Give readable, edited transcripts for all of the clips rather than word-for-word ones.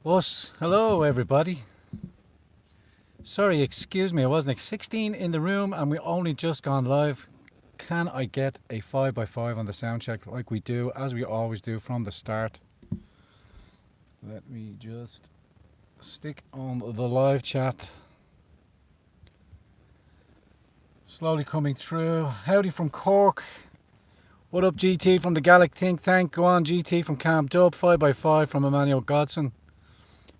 Us, hello everybody. Sorry, excuse me, I wasn't 16 in the room and we only just gone live. Can I get a 5x5 on the sound check like we do, as we always do from the start? Let me just stick on the live chat. Slowly coming through. Howdy from Cork. What up, GT from the Gallic Think Tank? Go on, GT from Camp Dub. 5x5 from Emmanuel Godson.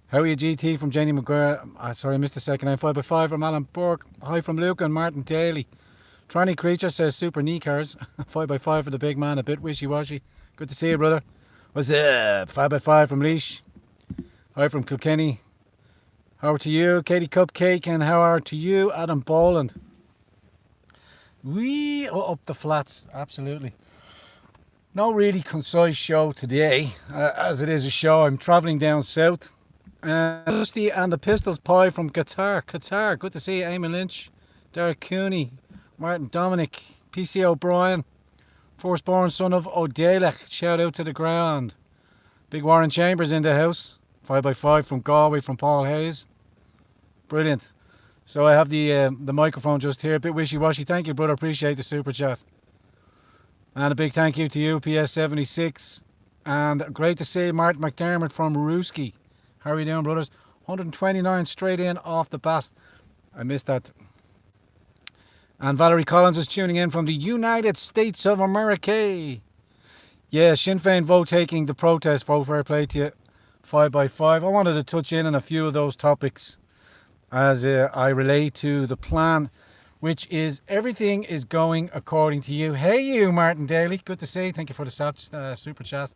How are you, GT from Jenny McGuire? Sorry, I missed the second name. 5x5 from Alan Burke. Hi from Luke and Martin Daly. Tranny Creature says super knee cars. 5x5 for the big man, a bit wishy-washy. Good to see you, brother. What's up? 5x5 from Leash. Hi from Kilkenny. How are to you, Katie Cupcake, and how are to you, Adam Boland? We up the flats, absolutely. No really concise show today, as it is a show. I'm travelling down south. Dusty and the Pistols Pie from Qatar. Good to see you, Eamon Lynch, Derek Cooney, Martin Dominic, PC O'Brien, firstborn son of O'Dalech. Shout out to the ground. Big Warren Chambers in the house. 5x5 from Galway from Paul Hayes. Brilliant. So I have the microphone just here, a bit wishy-washy. Thank you, brother. Appreciate the super chat. And a big thank you to you, PS76. And great to see Martin McDermott from Rooski. How are you doing, brothers? 129 straight in off the bat. I missed that. And Valerie Collins is tuning in from the United States of America. Yeah, Sinn Féin vote taking the protest vote. Fair play to you. 5x5. I wanted to touch in on a few of those topics as I relate to the plan, which is everything is going according to you. Hey, you, Martin Daly. Good to see you. Thank you for the super chat.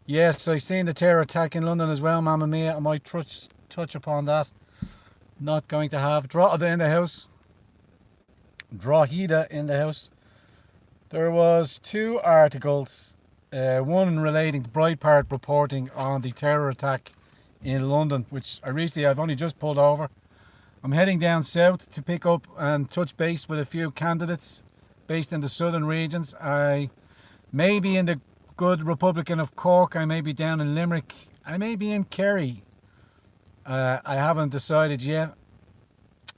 Yes, I seen the terror attack in London as well, Mamma Mia. I might touch upon that. Not going to have Drogheda in the house. Drogheda in the house. There was two articles, one relating to Breitbart reporting on the terror attack in London, which I've only just pulled over. I'm heading down south to pick up and touch base with a few candidates based in the southern regions. I may be in the good Republican of Cork. I may be down in Limerick. I may be in Kerry. I haven't decided yet.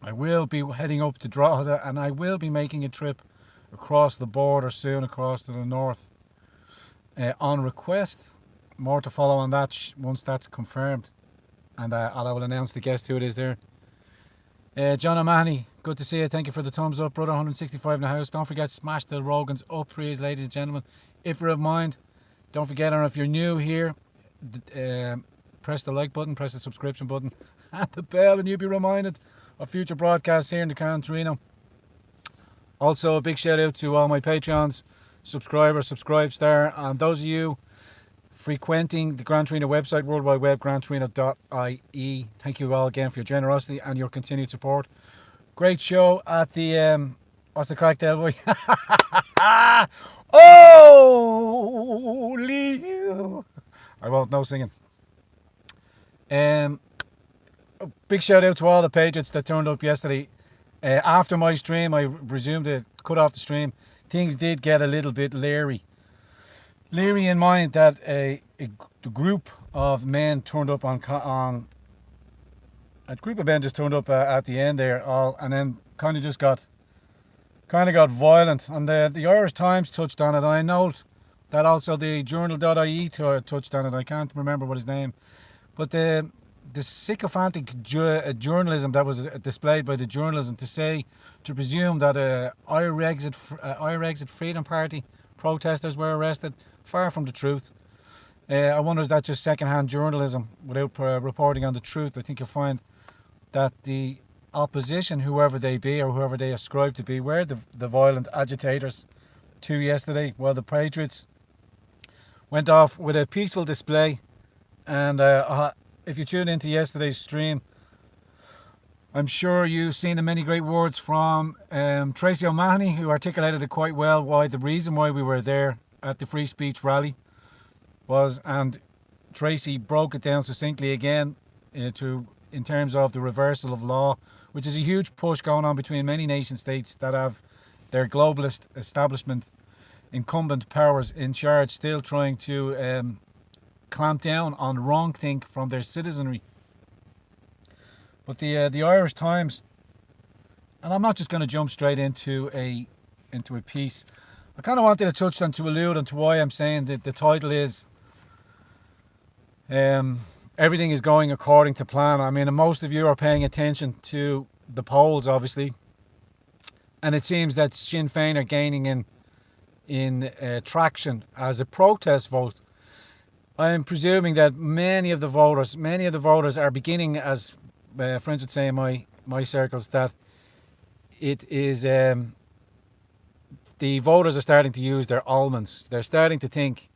I will be heading up to Drogheda and I will be making a trip across the border soon, across to the north on request. More to follow on that once that's confirmed. And I will announce the guest who it is there. John O'Mahony, good to see you. Thank you for the thumbs up, brother. 165 in the house. Don't forget to smash the Rogans up, please, ladies and gentlemen. If you're of mind, don't forget, or if you're new here, press the like button, press the subscription button, and the bell, and you'll be reminded of future broadcasts here in the car in Torino. Also, a big shout out to all my Patreons, subscribers, Subscribestar, and those of you frequenting the Gran Torino website, World Wide Web, grantorino.ie. Thank you all again for your generosity and your continued support. Great show at the, what's the crack, Delboy? Oh, Leo. I won't, no singing. Big shout out to all the Patriots that turned up yesterday. After my stream, I resumed to cut off the stream. Things did get a little bit leery. Leery in mind that the group of men turned up a group of men just turned up at the end there, and then kind of got violent. And the Irish Times touched on it, and I note that also the journal.ie touched on it. I can't remember what his name, but the sycophantic journalism that was displayed by the journalism to presume that Irish Exit Freedom Party protesters were arrested, far from the truth. I wonder, is that just second-hand journalism without reporting on the truth? I think you'll find that the opposition, whoever they be or whoever they ascribe to be, were the violent agitators to yesterday, while the Patriots went off with a peaceful display. And if you tune into yesterday's stream, I'm sure you've seen the many great words from Tracy O'Mahony, who articulated it quite well, why the reason why we were there at the free speech rally was, and Tracy broke it down succinctly again in terms of the reversal of law, which is a huge push going on between many nation states that have their globalist establishment incumbent powers in charge still trying to clamp down on wrongthink from their citizenry. But the Irish Times, and I'm not just going to jump straight into a piece. I kind of wanted to touch on, to allude on to why I'm saying that the title is everything is going according to plan. I mean, most of you are paying attention to the polls, obviously, and it seems that Sinn Féin are gaining in traction as a protest vote. I am presuming that many of the voters are beginning, as friends would say in my circles, that it is the voters are starting to use their almonds. They're starting to think.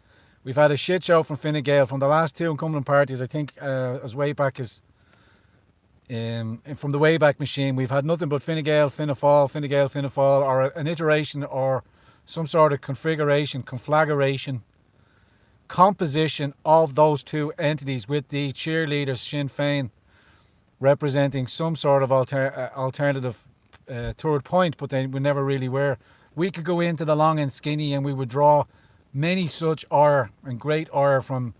We've had a shit show from Fine Gael from the last two incumbent parties. I think as way back as from the Wayback Machine, we've had nothing but Fine Gael, Fianna Fáil, or an iteration or some sort of conflagration, composition of those two entities, with the cheerleaders Sinn Féin representing some sort of alternative third point, but they never really were. We could go into the long and skinny and we would draw many such ire and great ire from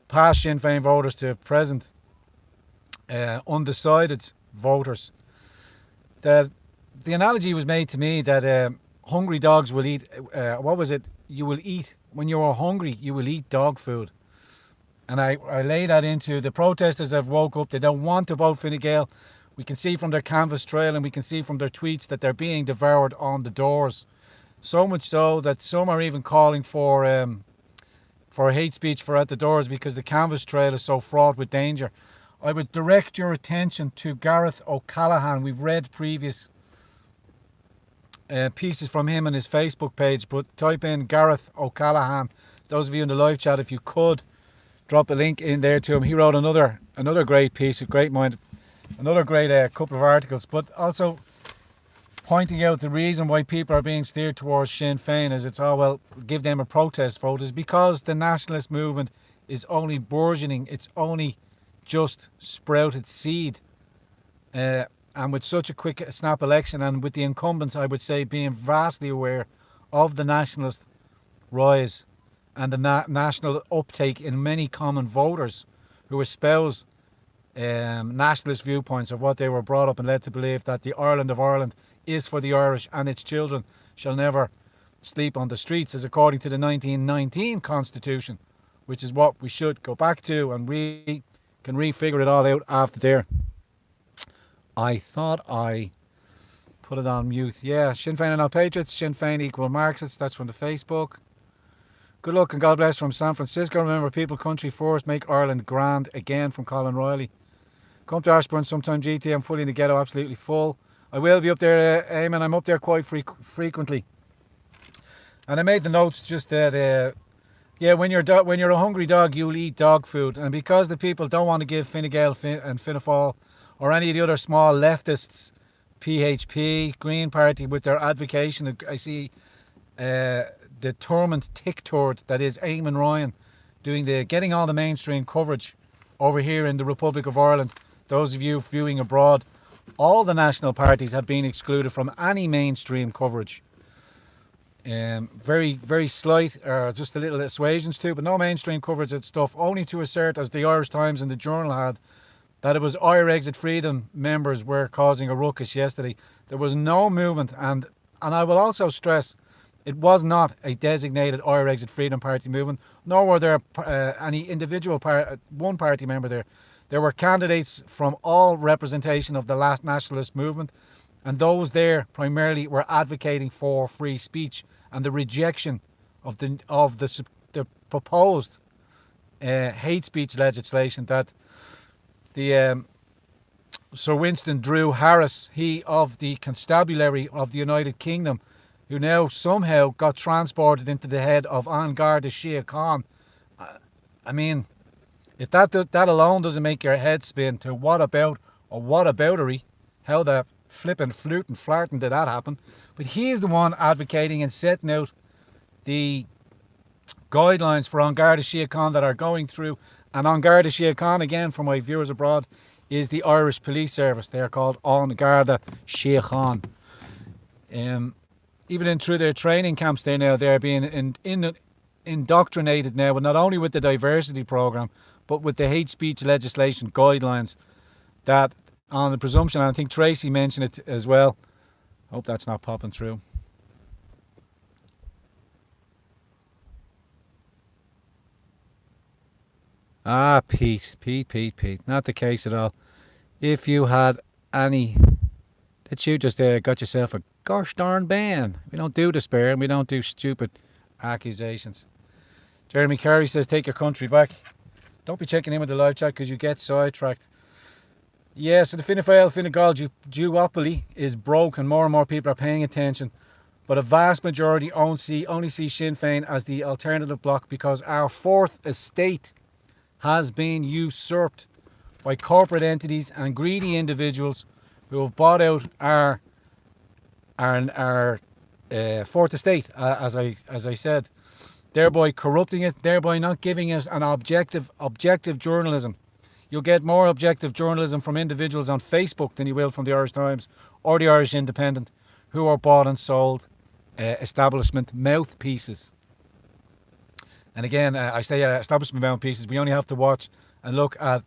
past Sinn Féin voters to present undecided voters. That the analogy was made to me that hungry dogs will eat, what was it? You will eat, when you are hungry, you will eat dog food. And I lay that into the protesters have woke up. They don't want to vote Fine Gael. We can see from their canvas trail and we can see from their tweets that they're being devoured on the doors. So much so that some are even calling for hate speech for at the doors because the canvas trail is so fraught with danger. I would direct your attention to Gareth O'Callaghan. We've read previous pieces from him on his Facebook page, but type in Gareth O'Callaghan. Those of you in the live chat, if you could, drop a link in there to him. He wrote another great piece, a great mind, another great couple of articles, but also pointing out the reason why people are being steered towards Sinn Féin is it's, oh well, give them a protest vote, is because the nationalist movement is only burgeoning. It's only just sprouted seed. And with such a quick snap election, and with the incumbents, I would say, being vastly aware of the nationalist rise and the national uptake in many common voters who espouse nationalist viewpoints of what they were brought up and led to believe, that the Ireland of Ireland is for the Irish and its children shall never sleep on the streets, as according to the 1919 Constitution, which is what we should go back to, and we can refigure it all out after there. I thought I put it on mute. Yeah, Sinn Féin and all patriots, Sinn Féin equal Marxists. That's from the Facebook. Good luck and God bless from San Francisco. Remember, people, country first, make Ireland grand again, from Colin Riley. Come to Ashburn sometime, GT. I'm fully in the ghetto, absolutely full. I will be up there, Eamon. I'm up there quite frequently. And I made the notes just that, yeah, when you're a hungry dog, you'll eat dog food. And because the people don't want to give Fine Gael and Fianna Fáil or any of the other small leftists, PHP, Green Party, with their advocation, I see determined tick toward, that is Eamon Ryan, getting all the mainstream coverage over here in the Republic of Ireland. Those of you viewing abroad, all the national parties have been excluded from any mainstream coverage. Very, very slight, just a little assuasions too, but no mainstream coverage of stuff, only to assert, as the Irish Times and the Journal had, that it was Irish Exit Freedom members were causing a ruckus yesterday. There was no movement, and I will also stress, it was not a designated Irish Exit Freedom Party movement, nor were there any individual one party member there. There were candidates from all representation of the last nationalist movement, and those there primarily were advocating for free speech and the rejection of the proposed hate speech legislation that the Sir Winston Drew Harris, he of the Constabulary of the United Kingdom, who now somehow got transported into the head of An Garda Síochána. I mean, if that alone doesn't make your head spin to what about or what aboutery, how the flippin' flute and flarting did that happen? But he's the one advocating and setting out the guidelines for An Garda Síochána that are going through. And An Garda Síochána, again, for my viewers abroad, is the Irish Police Service. They are called An Garda Síochána. Even in through their training camps, they're being indoctrinated now, not only with the diversity program, but with the hate speech legislation guidelines, that on the presumption, and I think Tracy mentioned it as well. Hope that's not popping through. Ah, Pete. Not the case at all. If you had any, that you just got yourself a gosh darn ban. We don't do despair and we don't do stupid accusations. Jeremy Carey says, take your country back. Don't be checking in with the live chat because you get sidetracked. Yeah, so the Fine Gael, Fine Gael duopoly is broke and more people are paying attention. But a vast majority only see Sinn Féin as the alternative bloc because our fourth estate has been usurped by corporate entities and greedy individuals who have bought out our fourth estate, as I said, thereby corrupting it, thereby not giving us an objective journalism. You'll get more objective journalism from individuals on Facebook than you will from the Irish Times or the Irish Independent, who are bought and sold establishment mouthpieces. And again, I say establishment mouthpieces. We only have to watch and look at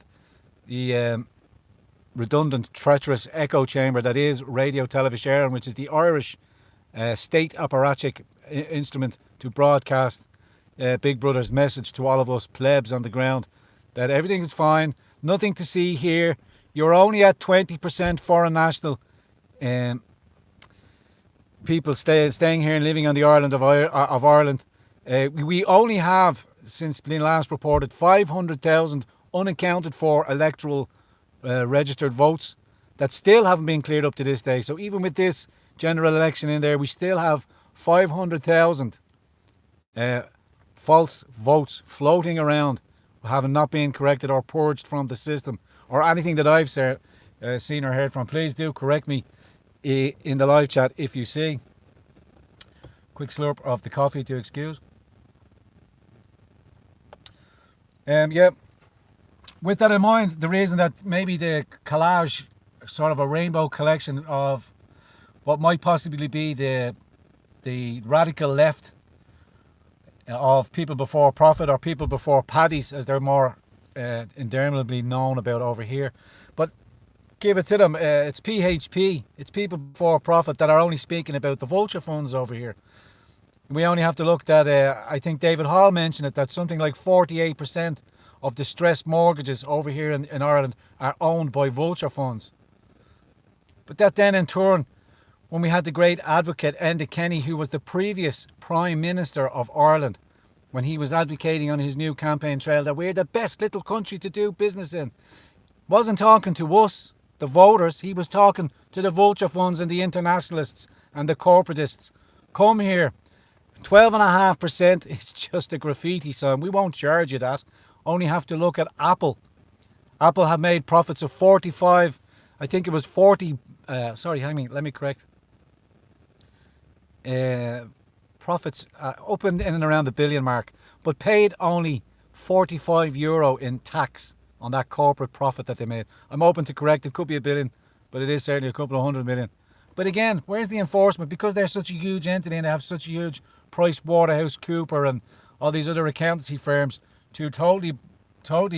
the redundant, treacherous echo chamber that is Radio Televisión, which is the Irish state apparatchik instrument to broadcast Big Brother's message to all of us plebs on the ground, that everything is fine, nothing to see here. You're only at 20% foreign national people staying here and living on the island of Ireland. We only have, since being last reported, 500,000 unaccounted for electoral registered votes that still haven't been cleared up to this day. So even with this general election in there, we still have 500,000 false votes floating around, having not been corrected or purged from the system, or anything that I've seen or heard from. Please do correct me in the live chat if you see. Quick slurp of the coffee to excuse. Yeah. With that in mind, the reason that maybe the collage, sort of a rainbow collection of what might possibly be the radical left of people before profit, or people before paddies, as they're more endearmingly known about over here. But give it to them. It's PHP. It's people before profit that are only speaking about the vulture funds over here. We only have to look at, I think David Hall mentioned it, that something like 48% of distressed mortgages over here in Ireland are owned by vulture funds. But that then in turn, when we had the great advocate Enda Kenny, who was the previous Prime Minister of Ireland, when he was advocating on his new campaign trail that we're the best little country to do business in, wasn't talking to us, the voters, he was talking to the vulture funds and the internationalists and the corporatists. Come here. 12.5% is just a graffiti sign. We won't charge you that. Only have to look at Apple. Apple have made profits of 45, I think it was 40, let me correct. Profits up in and around the billion mark, but paid only €45 in tax on that corporate profit that they made. I'm open to correct, it could be a billion, but it is certainly a couple of 100 million. But again, where's the enforcement? Because they're such a huge entity and they have such a huge Price Waterhouse Cooper and all these other accountancy firms to totally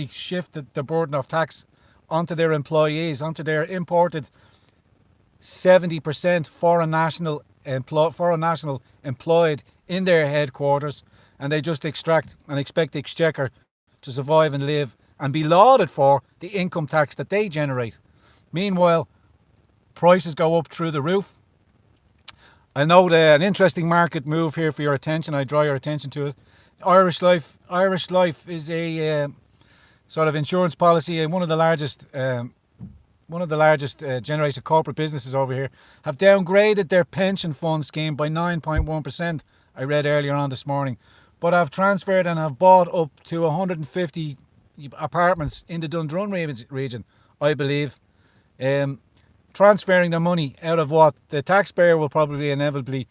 shift the burden of tax onto their employees, onto their imported 70% foreign national employed in their headquarters, and they just extract and expect the Exchequer to survive and live and be lauded for the income tax that they generate. Meanwhile, prices go up through the roof. I know an interesting market move here for your attention. I draw your attention to it. Irish Life is a sort of insurance policy, and one of the largest generator corporate businesses over here have downgraded their pension fund scheme by 9.1%. I read earlier on this morning, but have transferred and have bought up to 150 apartments in the Dundrum region, I believe. Transferring their money out of what the taxpayer will probably inevitably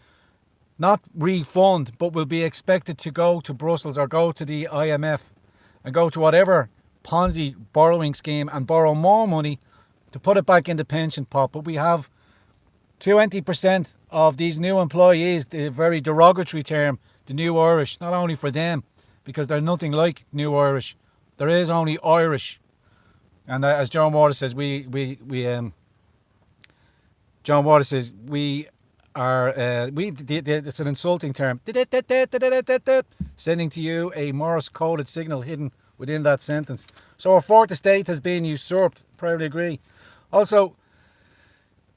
not refund, but will be expected to go to Brussels or go to the IMF and go to whatever Ponzi borrowing scheme and borrow more money to put it back in the pension pot. But we have 20% of these new employees, the very derogatory term the new Irish, not only for them, because they're nothing like new Irish. There is only Irish. And as John Waters says, John Waters says, we are, it's an insulting term. Sending to you a Morse coded signal hidden within that sentence. So our fourth estate has been usurped. Proudly agree. Also,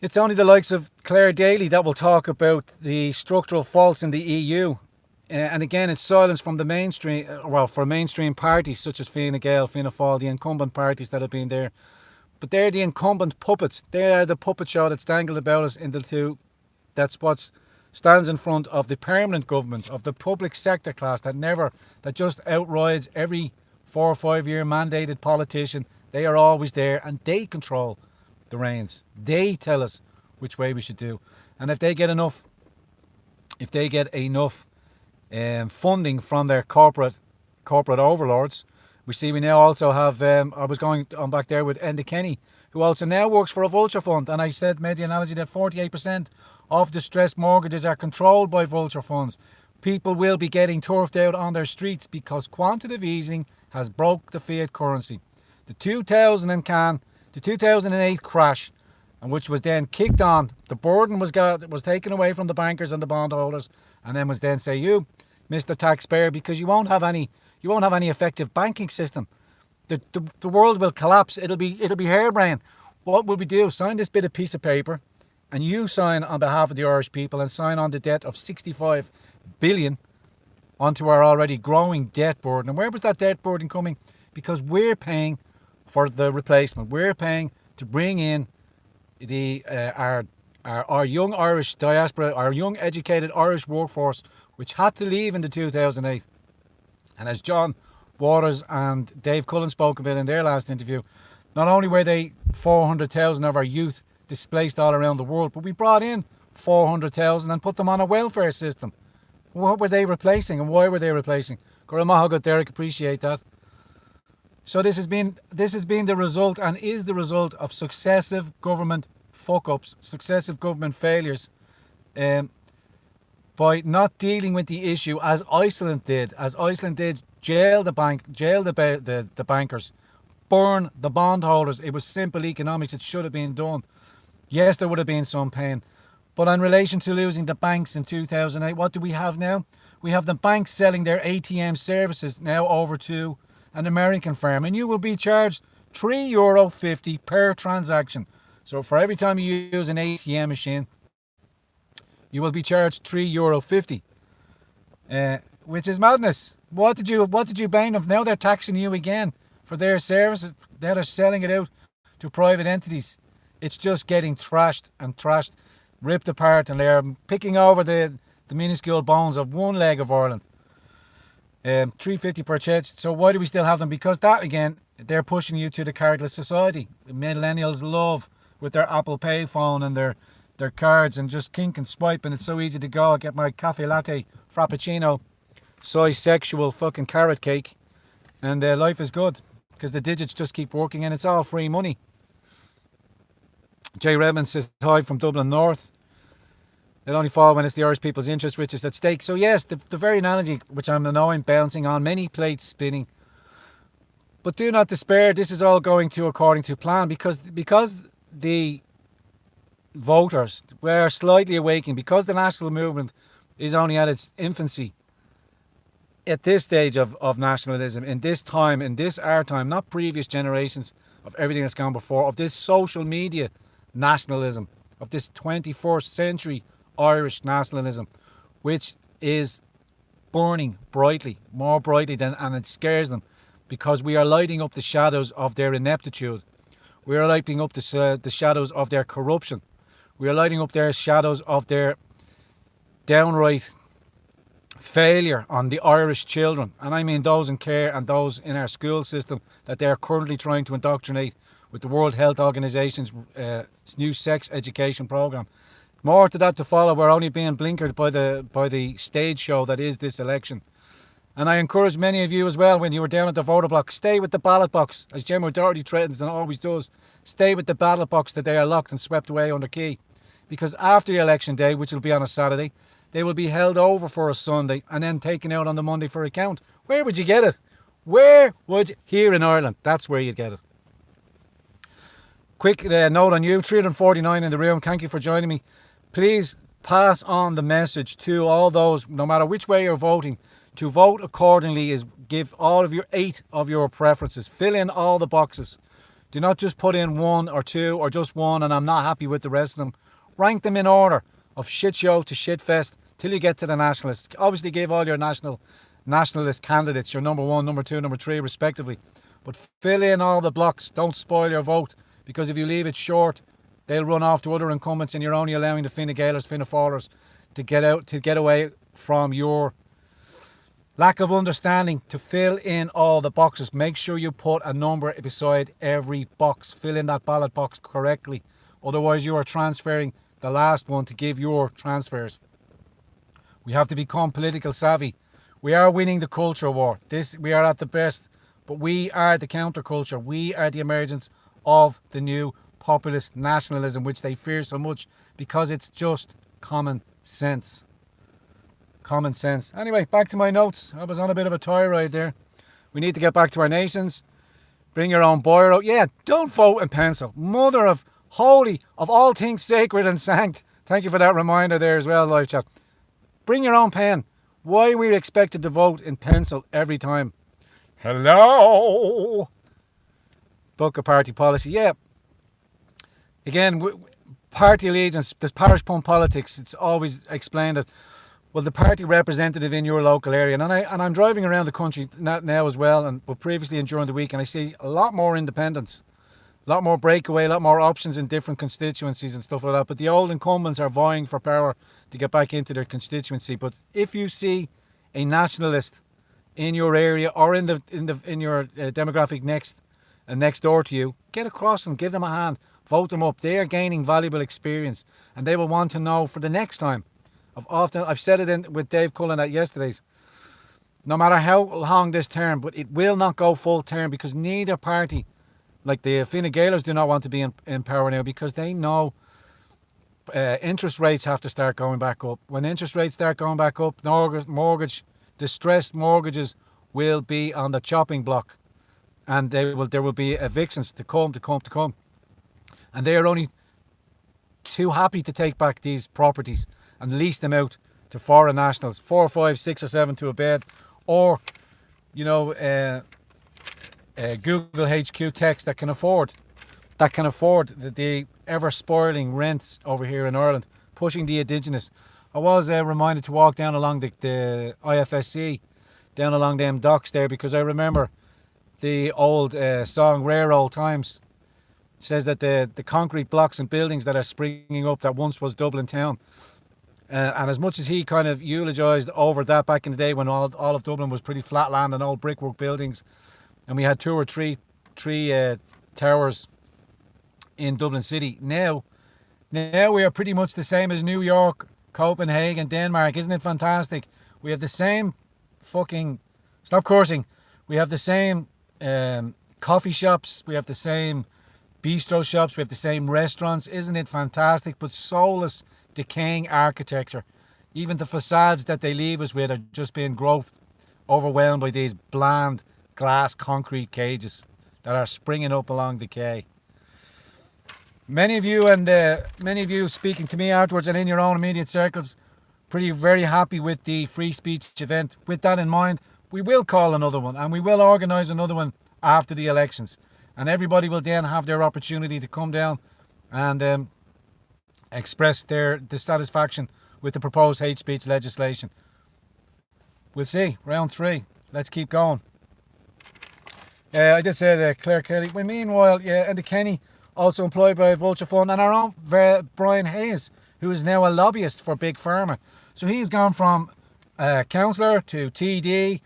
it's only the likes of Claire Daly that will talk about the structural faults in the EU. And again, it's silence from the mainstream, for mainstream parties such as Fine Gael, Fianna Fáil, the incumbent parties that have been there. But they're the incumbent puppets. They are the puppet show that's dangled about us in the two. That's what stands in front of the permanent government, of the public sector class that just outrides every 4 or 5 year mandated politician. They are always there and they control the reins. They tell us which way we should do. And if they get enough funding from their corporate overlords, we see we now also have, I was going on back there with Enda Kenny, who also now works for a vulture fund. And I made the analogy that 48% of distressed mortgages are controlled by vulture funds. People will be getting turfed out on their streets because quantitative easing has broke the fiat currency. The 2008 crash, and which was then kicked on, the burden was taken away from the bankers and the bondholders, and then was then say, you, Mr. Taxpayer, because you won't have any effective banking system. The world will collapse. It'll be harebrained. What will we do? Sign this piece of paper, and you sign on behalf of the Irish people and sign on the debt of 65 billion onto our already growing debt burden. And where was that debt burden coming? Because we're paying for the replacement. We're paying to bring in our young Irish diaspora, our young educated Irish workforce, which had to leave in the 2008. And as John Waters and Dave Cullen spoke about in their last interview, not only were they 400,000 of our youth displaced all around the world, but we brought in 400,000 and put them on a welfare system. What were they replacing and why were they replacing? Goramahaga Derek, appreciate that. So this has been the result and is the result of successive government fuck-ups, successive government failures, by not dealing with the issue as Iceland did. Jail the bankers, burn the bondholders. It was simple economics. It should have been done. Yes, there would have been some pain. But in relation to losing the banks in 2008, what do we have now? We have the banks selling their ATM services now over to an American firm, and you will be charged €3.50 per transaction. So for every time you use an ATM machine, you will be charged €3.50, which is madness. What did you blame them? Now they're taxing you again for their services. Now they're selling it out to private entities. It's just getting trashed, ripped apart, and they're picking over the minuscule bones of one leg of Ireland. $3.50 per check. So why do we still have them? Because that again, they're pushing you to the cardless society. Millennials love with their Apple Pay phone and their cards and just kink and swipe, and it's so easy to go. I get my cafe latte, frappuccino, soy sexual fucking carrot cake, and life is good because the digits just keep working and it's all free money. Jay Redmond says hi from Dublin North. It only fall when it's the Irish people's interest which is at stake. So yes, the very analogy which I'm bouncing on, many plates spinning. But do not despair. This is all going to according to plan because the voters were slightly awakening, because the national movement is only at its infancy at this stage of nationalism, in this time, in this our time, not previous generations of everything that's gone before, of this social media nationalism, of this 21st century Irish nationalism, which is burning brightly, more brightly than, and it scares them because we are lighting up the shadows of their ineptitude. We are lighting up the shadows of their corruption. We are lighting up their shadows of their downright failure on the Irish children. And I mean those in care and those in our school system that they are currently trying to indoctrinate with the World Health Organization's new sex education program. More to that to follow. We're only being blinkered by the stage show that is this election. And I encourage many of you as well, when you were down at the voter block, stay with the ballot box, as Gemma Doherty threatens and always does. Stay with the ballot box that they are locked and swept away under key. Because after the election day, which will be on a Saturday, they will be held over for a Sunday and then taken out on the Monday for account. Where would you get it? Where would you? Here in Ireland, that's where you'd get it. Quick note on you, 349 in the room. Thank you for joining me. Please pass on the message to all those, no matter which way you're voting, to vote accordingly is give all of your 8 of your preferences. Fill in all the boxes. Do not just put in 1 or 2 or just 1 and I'm not happy with the rest of them. Rank them in order of shit show to shit fest till you get to the nationalists. Obviously give all your nationalist candidates your number 1, number 2, number 3 respectively. But fill in all the blocks. Don't spoil your vote, because if you leave it short, they'll run off to other incumbents and you're only allowing the Fine Gaelers, Fianna Fáilers to get away from your lack of understanding to fill in all the boxes. Make sure you put a number beside every box. Fill in that ballot box correctly. Otherwise you are transferring the last one to give your transfers. We have to become political savvy. We are winning the culture war. We are at the best, but we are the counterculture. We are the emergence of the new populist nationalism, which they fear so much because it's just common sense. Common sense. Anyway, back to my notes. I was on a bit of a tirade there. We need to get back to our nations. Bring your own biro. Yeah, don't vote in pencil. Mother of holy, of all things sacred and sanct. Thank you for that reminder there as well, live chat. Bring your own pen. Why are we expected to vote in pencil every time? Hello? Book of party policy. Yeah. Again, party allegiance, this parish pump politics, it's always explained that, well, the party representative in your local area, and I'm driving around the country now as well, but previously and during the week, and I see a lot more independence, a lot more breakaway, a lot more options in different constituencies and stuff like that. But the old incumbents are vying for power to get back into their constituency. But if you see a nationalist in your area or in your demographic next door to you, get across them, give them a hand, vote them up. They are gaining valuable experience, and they will want to know for the next time. I've said it with Dave Cullen at yesterday's. No matter how long this term, but it will not go full term, because neither party, like the Fine Gaelers, do not want to be in power now, because they know interest rates have to start going back up. When interest rates start going back up, distressed mortgages will be on the chopping block, and there will be evictions to come. And they are only too happy to take back these properties and lease them out to foreign nationals, 4, 5, 6 or 7 to a bed, or Google HQ techs that can afford the ever spoiling rents over here in Ireland, pushing the indigenous. I was reminded to walk down along the IFSC, down along them docks there, because I remember the old song Rare Old Times. It says that the concrete blocks and buildings that are springing up that once was Dublin town. And as much as he kind of eulogised over that back in the day when all of Dublin was pretty flat land and old brickwork buildings, and we had 2 or 3 towers in Dublin City. Now we are pretty much the same as New York, Copenhagen, Denmark. Isn't it fantastic? We have the same fucking... Stop cursing. We have the same coffee shops. We have the same bistro shops. We have the same restaurants. Isn't it fantastic? But soulless, decaying architecture. Even the facades that they leave us with are just being overwhelmed by these bland glass concrete cages that are springing up along the quay. Many of you speaking to me afterwards and in your own immediate circles, very happy with the free speech event. With that in mind, we will call another one, and we will organise another one after the elections, and everybody will then have their opportunity to come down and express their dissatisfaction with the proposed hate speech legislation. We'll see. Round 3. Let's keep going. I did say that Claire Kelly. Well, meanwhile, and the Kenny, also employed by Vulture Fund, and our own Brian Hayes, who is now a lobbyist for Big Pharma. So he's gone from councillor to TD,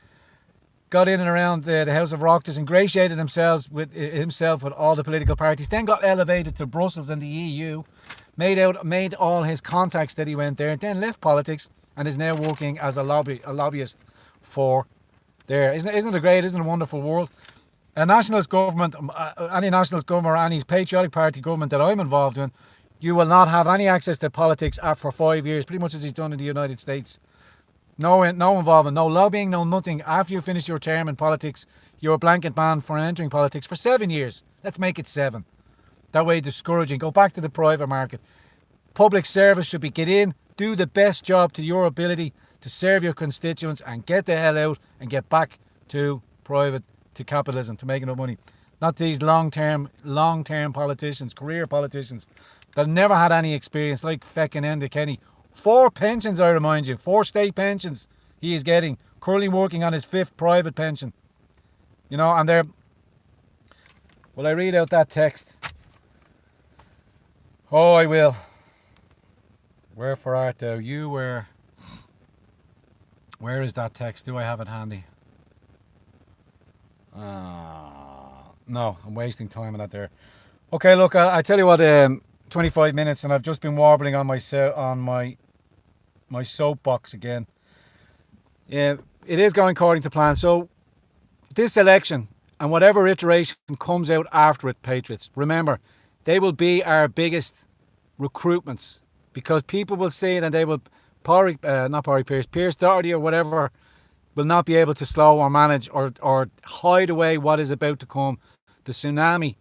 got in and around the House of Oireachtas, ingratiated himself with all the political parties, then got elevated to Brussels and the EU, made all his contacts that he went there, then left politics and is now working as a lobbyist for there. Isn't it great? Isn't it a wonderful world? A nationalist government, any nationalist government or any patriotic party government that I'm involved in, You will not have any access to politics for 5 years, pretty much as he's done in the United States. No involvement, no lobbying, no nothing. After you finish your term in politics, you're a blanket ban for entering politics for 7 years. Let's make it 7. That way, discouraging. Go back to the private market. Public service should be get in, do the best job to your ability to serve your constituents, and get the hell out and get back to private, to capitalism, to making up money. Not these long-term politicians, career politicians that never had any experience, like feckin' Enda Kenny. 4 pensions, I remind you. 4 state pensions he is getting. Currently working on his 5th private pension. You know, and they're... Will I read out that text? Oh, I will. Wherefore art thou? You were... Where is that text? Do I have it handy? No, I'm wasting time on that there. Okay, look, I tell you what, 25 minutes, and I've just been warbling on my soapbox again. Yeah, it is going according to plan. So this election and whatever iteration comes out after it, Patriots, remember, they will be our biggest recruitments, because people will see it and they will, Pierce Doherty or whatever, will not be able to slow or manage or hide away what is about to come. The tsunami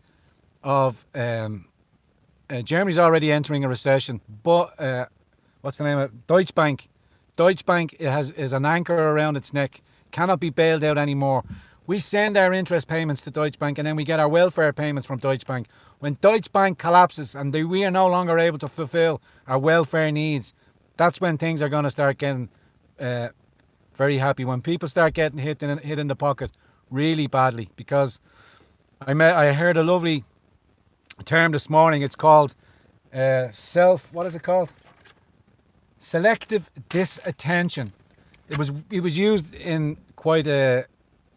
of Germany's already entering a recession, but what's the name of it? Deutsche Bank. Deutsche Bank is an anchor around its neck, cannot be bailed out anymore. We send our interest payments to Deutsche Bank and then we get our welfare payments from Deutsche Bank. When Deutsche Bank collapses and we are no longer able to fulfill our welfare needs, that's when things are going to start getting very happy. When people start getting hit in the pocket really badly. Because I heard a lovely term this morning. It's called what is it called? Selective disattention. It was used in quite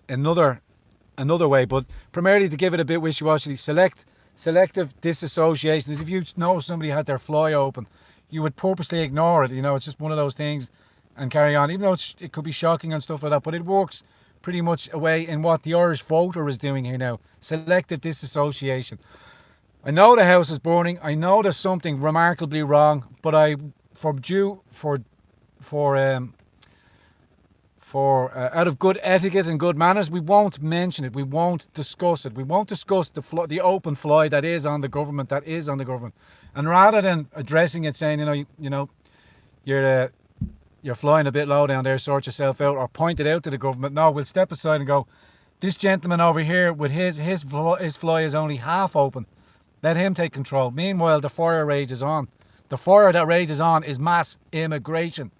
another way, but primarily to give it a bit wishy-washy. Selective disassociation is if you know somebody had their fly open, you would purposely ignore it. You know, it's just one of those things and carry on, even though it could be shocking and stuff like that. But it works pretty much away in what the Irish voter is doing here now. Selective disassociation. I know the house is burning. I know there's something remarkably wrong, but out of good etiquette and good manners, we won't mention it. We won't discuss it. We won't discuss the open fly that is on the government. And rather than addressing it, saying, you're flying a bit low down there, sort yourself out, or point it out to the government. No, we'll step aside and go, this gentleman over here with his fly is only half open. Let him take control. Meanwhile, the fire rages on. The fire that rages on is mass immigration.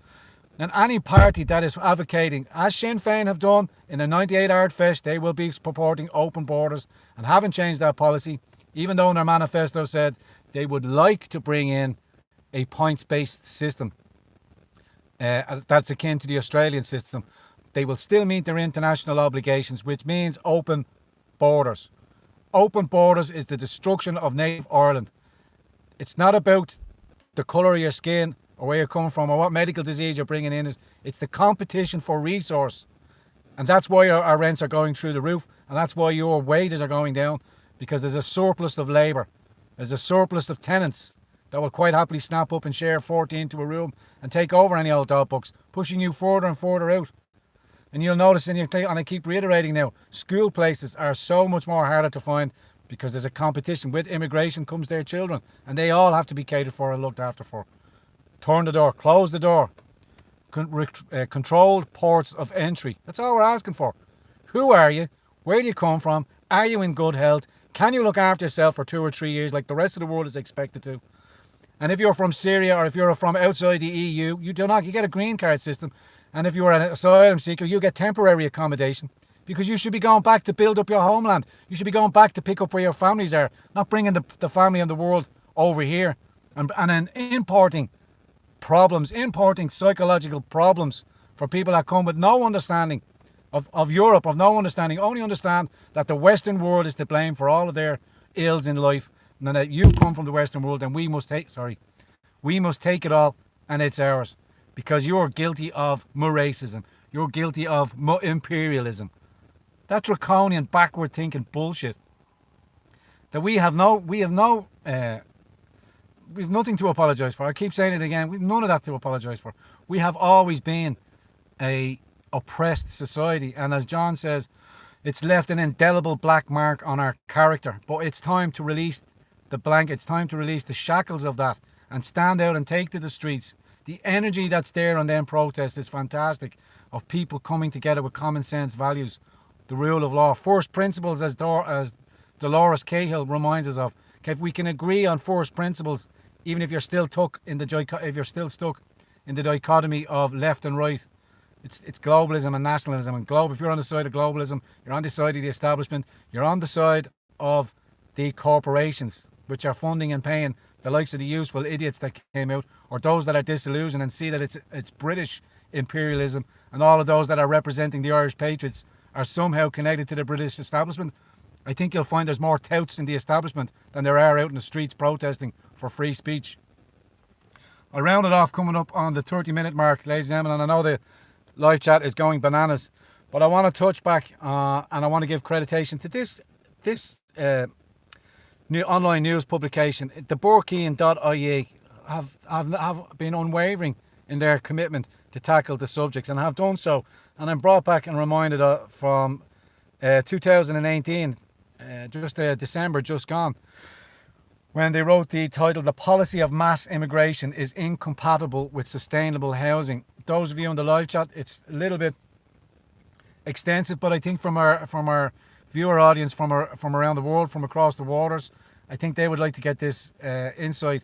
And any party that is advocating, as Sinn Féin have done in the 98 Ardfest, they will be purporting open borders and haven't changed that policy, even though in their manifesto said they would like to bring in a points-based system that's akin to the Australian system. They will still meet their international obligations, which means open borders. Open borders is the destruction of native Ireland. It's not about the colour of your skin or where you're coming from or what medical disease you're bringing in. It's the competition for resource. And that's why our rents are going through the roof, and that's why your wages are going down, because there's a surplus of labour. There's a surplus of tenants that will quite happily snap up and share 14 to a room and take over any old dog books, pushing you further and further out. And you'll notice, and I keep reiterating now, school places are so much more harder to find because there's a competition. With immigration comes their children, and they all have to be catered for and looked after for. Turn the door, close the door. Controlled ports of entry. That's all we're asking for. Who are you? Where do you come from? Are you in good health? Can you look after yourself for 2 or 3 years like the rest of the world is expected to? And if you're from Syria or if you're from outside the EU, you get a green card system. And if you're an asylum seeker, you get temporary accommodation, because you should be going back to build up your homeland. You should be going back to pick up where your families are, not bringing the family and the world over here and then importing psychological problems for people that come with no understanding of Europe, only understand that the Western world is to blame for all of their ills in life, and then that you come from the Western world and we must take it all and it's ours. Because you're guilty of racism. You're guilty of imperialism. That draconian, backward thinking bullshit. That we have no we've nothing to apologise for. I keep saying it again. We've none of that to apologise for. We have always been a oppressed society, and as John says, it's left an indelible black mark on our character. But it's time to release the blanket. It's time to release the shackles of that and stand out and take to the streets. The energy that's there on them protests is fantastic, of people coming together with common sense values, the rule of law, first principles, as Dolores Cahill reminds us of. If we can agree on first principles, even if you're still stuck in the dichotomy of left and right, it's globalism and nationalism. And if you're on the side of globalism, you're on the side of the establishment, you're on the side of the corporations, which are funding and paying the likes of the useful idiots that came out, or those that are disillusioned and see that it's British imperialism, and all of those that are representing the Irish patriots are somehow connected to the British establishment. I think you'll find there's more touts in the establishment than there are out in the streets protesting for free speech. I rounded off coming up on the 30-minute mark, ladies and gentlemen, and I know the live chat is going bananas, but I want to touch back and I want to give creditation to this new online news publication. The Burkean.ie have been unwavering in their commitment to tackle the subject, and have done so. And I'm brought back and reminded from 2018, December just gone, when they wrote the title, "The Policy of Mass Immigration is Incompatible with Sustainable Housing." Those of you on the live chat, it's a little bit extensive, but I think from our viewer audience from around the world, from across the waters, I think they would like to get this insight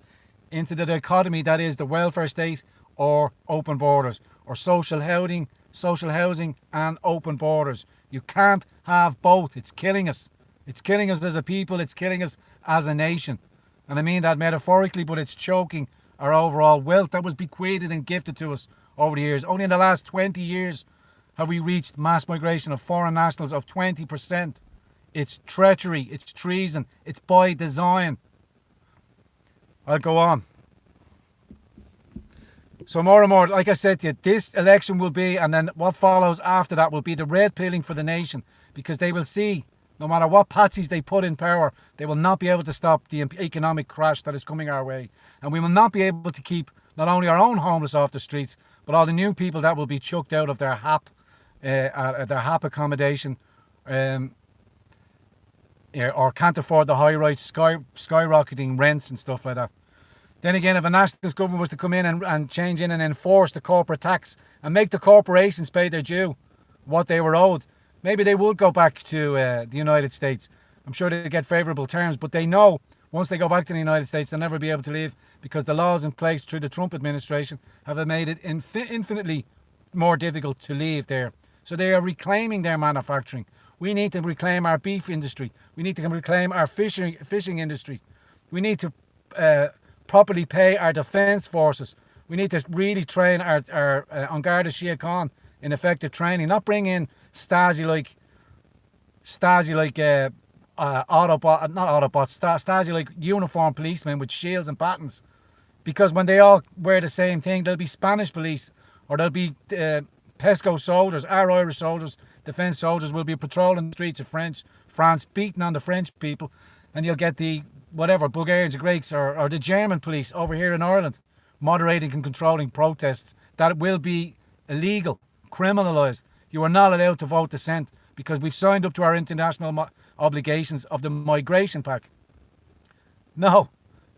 into the dichotomy that is the welfare state or open borders, or social housing and open borders. You can't have both. It's killing us. It's killing us as a people. It's killing us as a nation. And I mean that metaphorically, but it's choking our overall wealth that was bequeathed and gifted to us over the years. Only in the last 20 years have we reached mass migration of foreign nationals of 20%. It's treachery. It's treason. It's by design. I'll go on. So more and more, like I said to you, this election will be, and then what follows after that will be the red pilling for the nation, because they will see, no matter what patsies they put in power, they will not be able to stop the economic crash that is coming our way. And we will not be able to keep not only our own homeless off the streets, but all the new people that will be chucked out of their HAP accommodation, or can't afford the high-rise skyrocketing rents and stuff like that. Then again, if a nationalist government was to come in and change in and enforce the corporate tax and make the corporations pay their due, what they were owed, maybe they would go back to the United States. I'm sure they'd get favourable terms, but they know once they go back to the United States, they'll never be able to leave, because the laws in place through the Trump administration have made it infinitely more difficult to leave there. So they are reclaiming their manufacturing. We need to reclaim our beef industry. We need to reclaim our fishing industry. We need to properly pay our defence forces. We need to really train our Garda Síochána in effective training, not bring in Stasi-like uniformed policemen with shields and batons, because when they all wear the same thing, there'll be Spanish police, or there'll be PESCO soldiers, our Irish soldiers, defence soldiers will be patrolling the streets of France, beating on the French people, and you'll get the Bulgarians, Greeks, or the German police over here in Ireland, moderating and controlling protests that will be illegal, criminalised. You are not allowed to vote dissent, because we've signed up to our international obligations of the Migration Pact. No,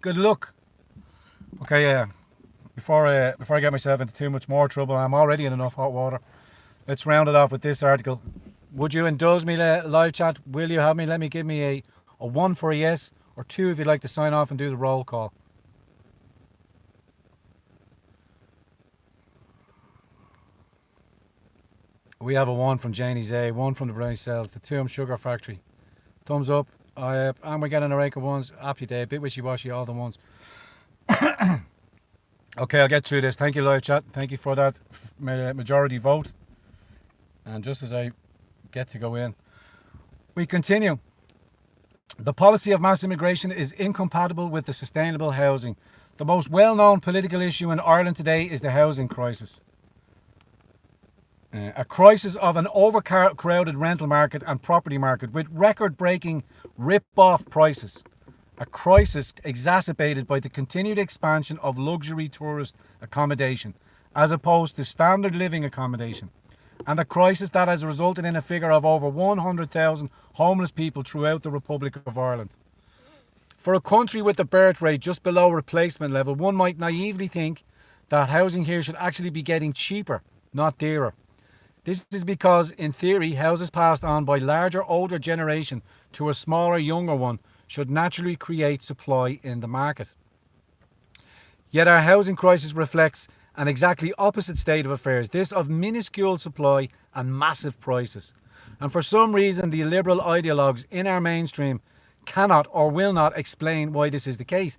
good luck. Okay, before I get myself into too much more trouble, I'm already in enough hot water. Let's round it off with this article. Would you indulge me, live chat? Will you have me? Let me give me a 1 for a yes, or 2 if you'd like to sign off and do the roll call. We have a 1 from Janie's A, 1 from the Brown Cells, the Tomb Sugar Factory. Thumbs up. And we're getting a rake of 1s. Happy day, a bit wishy-washy, all the 1s. Okay, I'll get through this. Thank you, live chat. Thank you for that majority vote. And just as I get to go in, we continue. The policy of mass immigration is incompatible with the sustainable housing. The most well-known political issue in Ireland today is the housing crisis. A crisis of an overcrowded rental market and property market with record-breaking rip-off prices a crisis exacerbated by the continued expansion of luxury tourist accommodation, as opposed to standard living accommodation, and a crisis that has resulted in a figure of over 100,000 homeless people throughout the Republic of Ireland. For a country with a birth rate just below replacement level, one might naively think that housing here should actually be getting cheaper, not dearer. This is because, in theory, houses passed on by larger, older generation to a smaller, younger one should naturally create supply in the market. Yet our housing crisis reflects an exactly opposite state of affairs, this of minuscule supply and massive prices. And for some reason, the liberal ideologues in our mainstream cannot or will not explain why this is the case.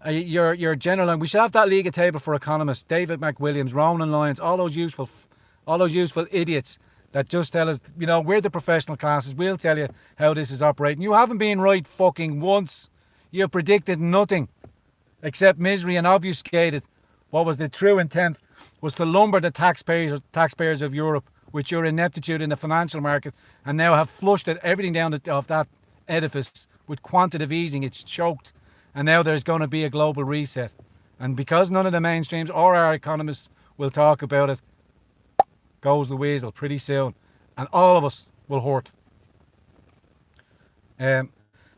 Your general, and we should have that league table for economists, David McWilliams, Ronan Lyons, all those useful idiots that just tell us, we're the professional classes, we'll tell you how this is operating. You haven't been right fucking once. You have predicted nothing except misery and obfuscated what was the true intent was to lumber the taxpayers of Europe with your ineptitude in the financial market, and now have flushed everything down off that edifice with quantitative easing. It's choked, and now there's going to be a global reset. And because none of the mainstreams or our economists will talk about it, goes the weasel pretty soon, and all of us will hurt. The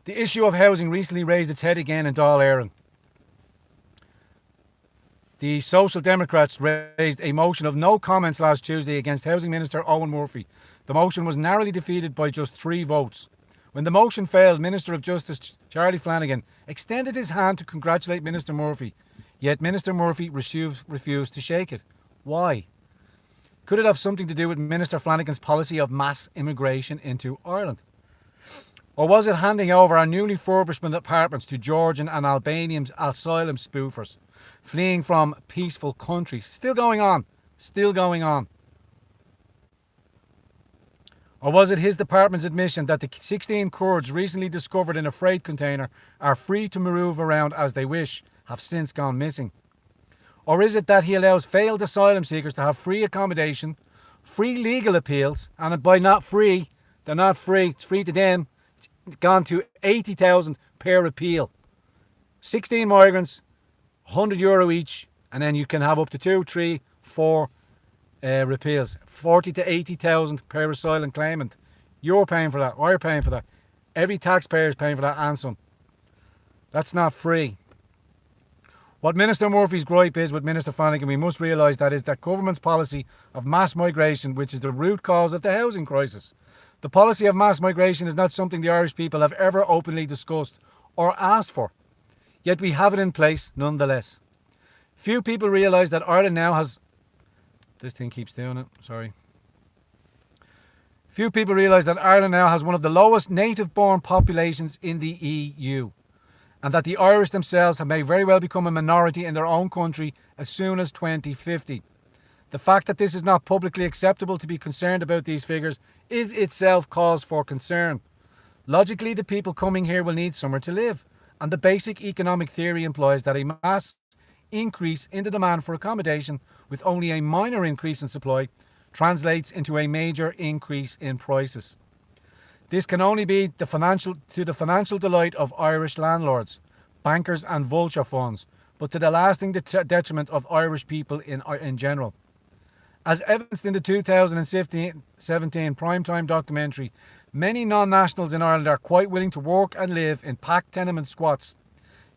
issue of housing recently raised its head again in Dáil Éireann. The Social Democrats raised a motion of no comments last Tuesday against Housing Minister Owen Murphy. The motion was narrowly defeated by just 3 votes. When the motion failed, Minister of Justice Charlie Flanagan extended his hand to congratulate Minister Murphy, yet Minister Murphy refused to shake it. Why? Could it have something to do with Minister Flanagan's policy of mass immigration into Ireland? Or was it handing over our newly refurbishment apartments to Georgian and Albanian asylum spoofers, fleeing from peaceful countries? Still going on. Or was it his department's admission that the 16 Kurds recently discovered in a freight container are free to move around as they wish, have since gone missing? Or is it that he allows failed asylum seekers to have free accommodation, free legal appeals, and by not free, they're not free, it's free to them, it's gone to 80,000 per appeal. 16 migrants, €100 each, and then you can have up to 2, 3, 4 repeals. 40 to 80,000 per asylum claimant. You're paying for that, we're paying for that. Every taxpayer is paying for that and some. That's not free. What Minister Murphy's gripe is with Minister Flanagan, we must realise that is that government's policy of mass migration, which is the root cause of the housing crisis. The policy of mass migration is not something the Irish people have ever openly discussed or asked for. Yet we have it in place nonetheless. Few people realise that Ireland now has... This thing keeps doing it, sorry. Few people realise that Ireland now has one of the lowest native-born populations in the EU, and that the Irish themselves may very well become a minority in their own country as soon as 2050. The fact that this is not publicly acceptable to be concerned about these figures is itself cause for concern. Logically, the people coming here will need somewhere to live, and the basic economic theory implies that a mass increase in the demand for accommodation with only a minor increase in supply translates into a major increase in prices. This can only be to the financial delight of Irish landlords, bankers and vulture funds, but to the lasting detriment of Irish people in general. As evidenced in the 2017 primetime documentary, many non-nationals in Ireland are quite willing to work and live in packed tenement squats.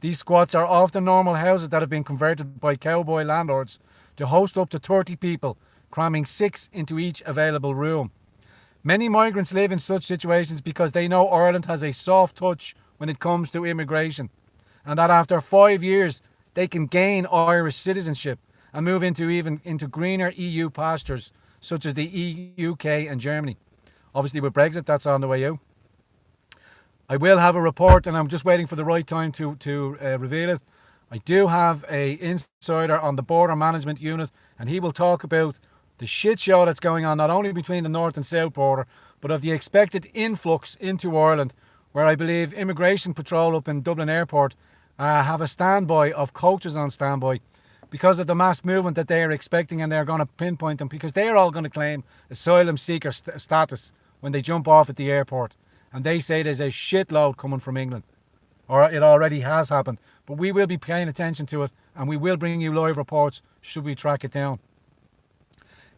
These squats are often normal houses that have been converted by cowboy landlords to host up to 30 people, cramming 6 into each available room. Many migrants live in such situations because they know Ireland has a soft touch when it comes to immigration, and that after 5 years they can gain Irish citizenship and move into greener EU pastures such as the UK and Germany. Obviously with Brexit that's on the way out. I will have a report, and I'm just waiting for the right time to reveal it. I do have an insider on the border management unit, and he will talk about the shit show that's going on not only between the north and south border, but of the expected influx into Ireland, where I believe Immigration Patrol up in Dublin Airport have a standby of coaches on standby because of the mass movement that they are expecting, and they're going to pinpoint them because they're all going to claim asylum seeker status when they jump off at the airport. And they say there's a shitload coming from England or it already has happened. But we will be paying attention to it, and we will bring you live reports should we track it down.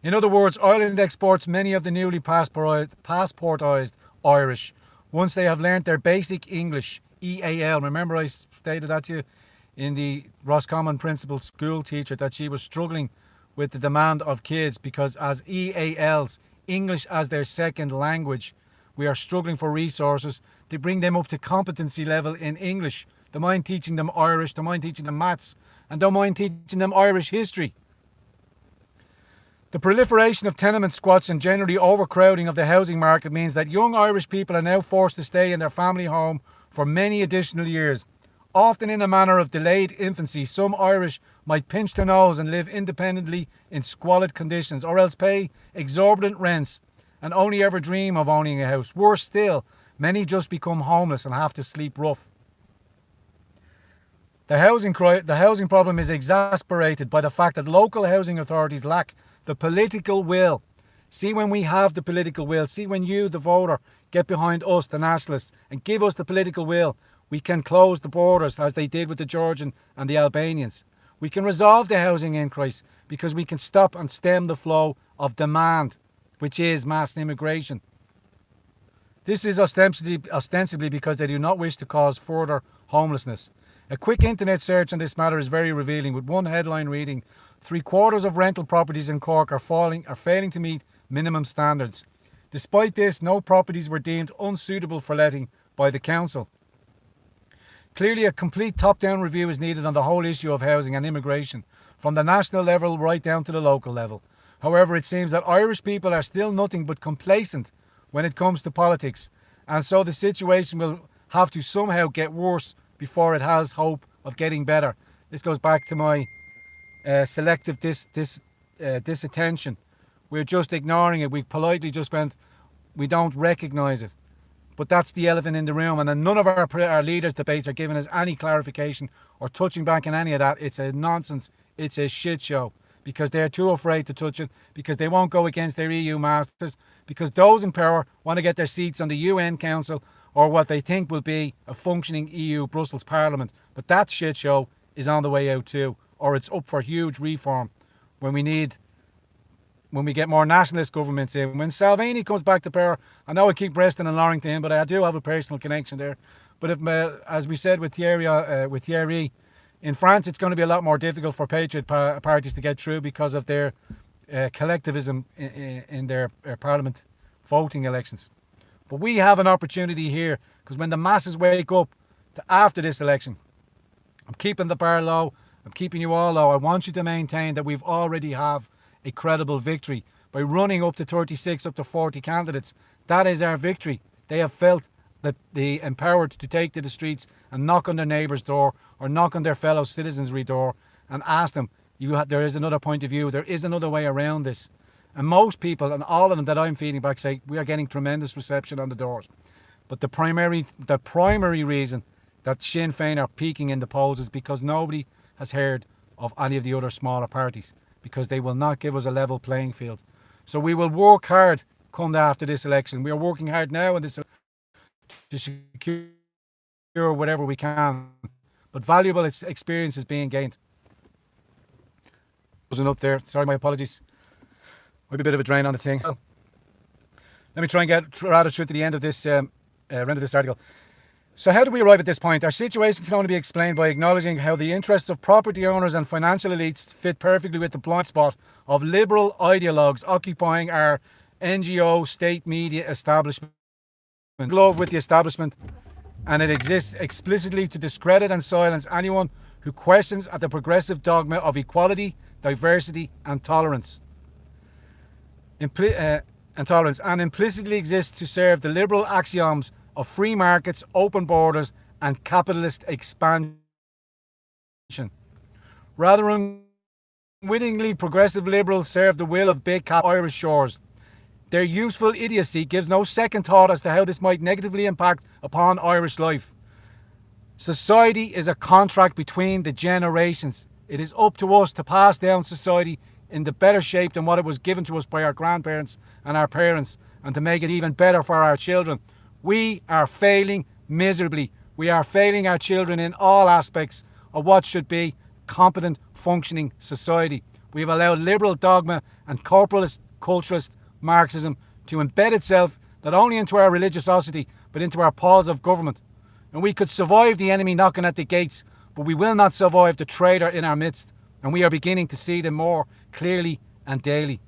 In other words, Ireland exports many of the newly passportised Irish once they have learnt their basic English, EAL. Remember I stated that to you in the Roscommon principal school teacher that she was struggling with the demand of kids because as EALs, English as their second language, we are struggling for resources to bring them up to competency level in English. Don't mind teaching them Irish, don't mind teaching them maths, and don't mind teaching them Irish history. The proliferation of tenement squats and generally overcrowding of the housing market means that young Irish people are now forced to stay in their family home for many additional years. Often in a manner of delayed infancy, some Irish might pinch their nose and live independently in squalid conditions, or else pay exorbitant rents and only ever dream of owning a house. Worse still, many just become homeless and have to sleep rough. The housing problem is exacerbated by the fact that local housing authorities lack the political will. See when we have the political will, see when you, the voter, get behind us, the nationalists, and give us the political will, we can close the borders as they did with the Georgian and the Albanians. We can resolve the housing crisis because we can stop and stem the flow of demand, which is mass immigration. This is ostensibly because they do not wish to cause further homelessness. A quick internet search on this matter is very revealing, with one headline reading, 3/4 of rental properties in Cork are failing to meet minimum standards. Despite this, no properties were deemed unsuitable for letting by the council. Clearly, a complete top-down review is needed on the whole issue of housing and immigration, from the national level right down to the local level. However, it seems that Irish people are still nothing but complacent when it comes to politics, and so the situation will have to somehow get worse before it has hope of getting better. This goes back to my selective disattention. We're just ignoring it. We politely just went, we don't recognise it. But that's the elephant in the room, and none of our leaders' debates are giving us any clarification or touching back on any of that. It's a nonsense. It's a shit show because they're too afraid to touch it, because they won't go against their EU masters, because those in power want to get their seats on the UN Council or what they think will be a functioning EU Brussels Parliament. But that shit show is on the way out too, or it's up for huge reform when we get more nationalist governments in. When Salvini comes back to power, I know I keep resting and lowering to him, but I do have a personal connection there. But if, as we said with Thierry, in France it's going to be a lot more difficult for patriot parties to get through because of their collectivism in their parliament voting elections. But we have an opportunity here, because when the masses wake up to after this election, I'm keeping the bar low, I'm keeping you all low. I want you to maintain that we've already have a credible victory by running up to 36, up to 40 candidates. That is our victory. They have felt that they empowered to take to the streets and knock on their neighbour's door or knock on their fellow citizens' door and ask them, there is another point of view, there is another way around this. And most people, and all of them that I'm feeding back, say we are getting tremendous reception on the doors. But the primary reason that Sinn Féin are peaking in the polls is because nobody has heard of any of the other smaller parties, because they will not give us a level playing field. So we will work hard come after this election. We are working hard now in this to secure whatever we can. But valuable experience is being gained. Wasn't up there. Sorry, my apologies. Might be a bit of a drain on the thing. Let me try and get rather through to the end of this article. So how do we arrive at this point? Our situation can only be explained by acknowledging how the interests of property owners and financial elites fit perfectly with the blind spot of liberal ideologues occupying our NGO state media establishment. Glove with the establishment, and it exists explicitly to discredit and silence anyone who questions at the progressive dogma of equality, diversity and tolerance. And implicitly exists to serve the liberal axioms of free markets, open borders and capitalist expansion. Rather unwittingly, progressive liberals serve the will of big cap Irish shores. Their useful idiocy gives no second thought as to how this might negatively impact upon Irish life. Society is a contract between the generations. It is up to us to pass down society in the better shape than what it was given to us by our grandparents and our parents, and to make it even better for our children. We are failing miserably. We are failing our children in all aspects of what should be competent, functioning society. We have allowed liberal dogma and corporalist, culturalist Marxism to embed itself not only into our religiosity, but into our paws of government. And we could survive the enemy knocking at the gates, but we will not survive the traitor in our midst, and we are beginning to see them more clearly and daily.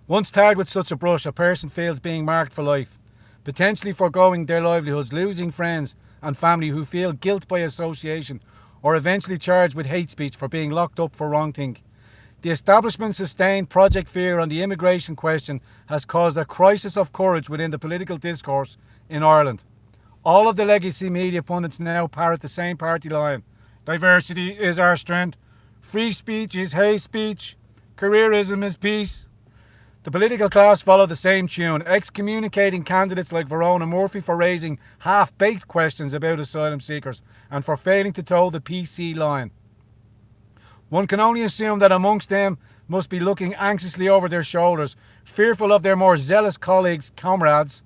Once tarred with such a brush, a person feels being marked for life, potentially foregoing their livelihoods, losing friends and family who feel guilt by association, or eventually charged with hate speech for being locked up for wrongthink. The establishment's sustained project fear on the immigration question has caused a crisis of courage within the political discourse in Ireland. All of the legacy media pundits now parrot the same party line. Diversity is our strength. Free speech is hate speech. Careerism is peace. The political class follow the same tune, excommunicating candidates like Verona Murphy for raising half-baked questions about asylum seekers and for failing to toe the PC line. One can only assume that amongst them must be looking anxiously over their shoulders, fearful of their more zealous colleagues, comrades.